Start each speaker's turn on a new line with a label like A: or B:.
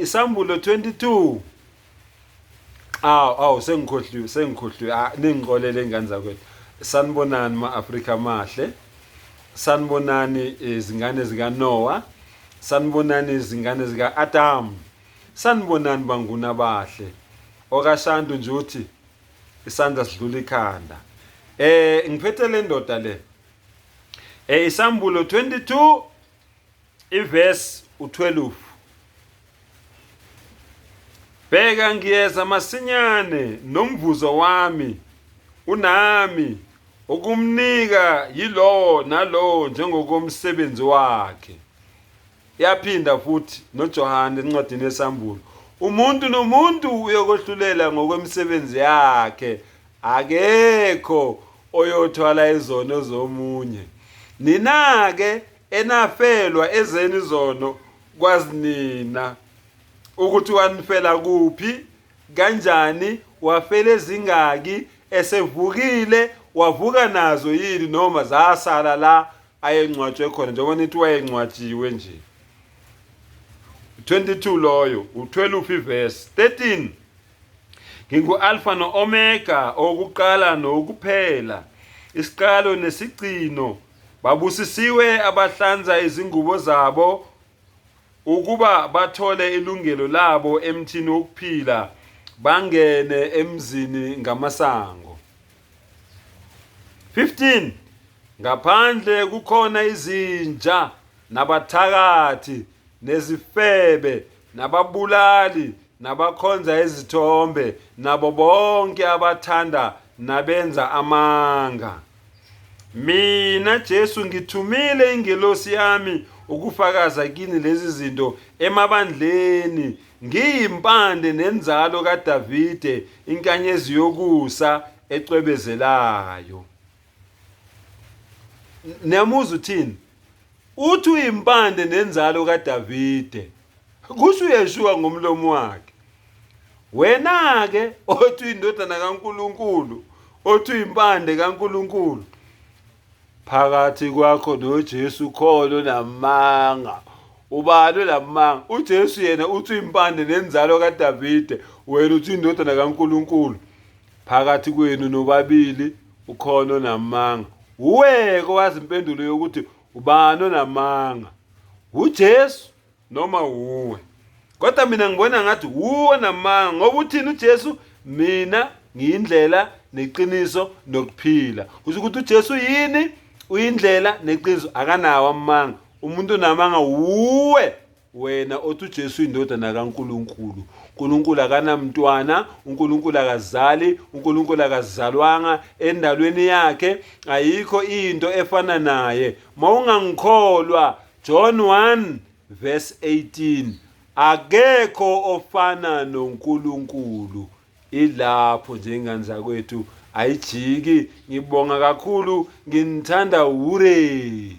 A: Isambulo 22. Sengikhohliwe ningixolele ingane zakwethu. Sanibonani ma-Afrika mahle. Sanibonani izingane zika Noah. Sanibonani izingane zika Adam. Sanibonani banguna bahle. Okashantu nje uthi isandla sidlula ikhanda. Ngiphethe le ndoda le. Isambulo 22 iverse u12. Bheka ngiyeza masinyane nomvuzo wami unami ukumnika yilo nalo njengokomsebenzi wakhe. Yaphinda futhi noJohane encwadini yesambulo. Umuntu nomuntu uyokohlulela ngokwemsebenzi yakhe. Akekho oyothwala izono zomunye. Nina ke enafelwa ezeni izono kwazi nina ukuthi wanifela kuphi kanjani wafela ezingaki esevukile wavuka nazo yini noma zasala la ayencwatshwe khona njengoba nithi wayencwatshiwe nje. 22 loyo u12 verse 13. Ngingu Alpha no Omega okuqala nokuphela isiqalo nesigcino. Babusisiwe abahlanza izingubo zabo ukuba bathole ilungelo labo emthini wokuphila bangene emzini ngamasango. 15. Ngaphandle kukhona izinja nabathakathi nezifebe nababulali nabakhonza izithombe nabo bonke abathanda nabenza amanga. Mina Jesu ngithumile ingelosi yami ukufakaza kini lezi zinto emabandleni ngiyimpande nenzalo kaDavide inkanyezi yokusa ecwebezelayo. Nemuza uthini? Uthi uyimpande nenzalo kaDavide. Kusho uYeshua ngomlomo wakhe. Wena ke othi indodana kaNkuluNkulu, othi uyimpande kaNkuluNkulu. Phakathi kwakho noJesu kholo namanga. Ubani lamanga? uJesu yena uthi impande nenzalo kaDavide, wena uthi indodana kaNkuluNkulu. Phakathi kwenu nobabili ukhono namanga. Uweke wazi impendulo yokuthi ubani onamanga? uJesu noma uwe? Kodwa mina ngibona ngathi uwe namanga ngoba uthini uJesu? Mina ngiyindlela neqiniso nokuphila. Kusho ukuthi uJesu yini? Uyindlela neqiniso, akanawo amanga. Umuntu onamanga uwe wena othi uJesu indodana kaNkuluNkulu. uNkulunkulu akanamntwana, uNkulunkulu akazali, uNkulunkulu akazalwanga endalweni yakhe, ayikho into efana naye. Mawungangikholwa John 1 verse 18, akekho ofana noNkulunkulu. Ilapho nje ingane zakwethu ayijiki. Ngibonga kakhulu, nginithanda ure.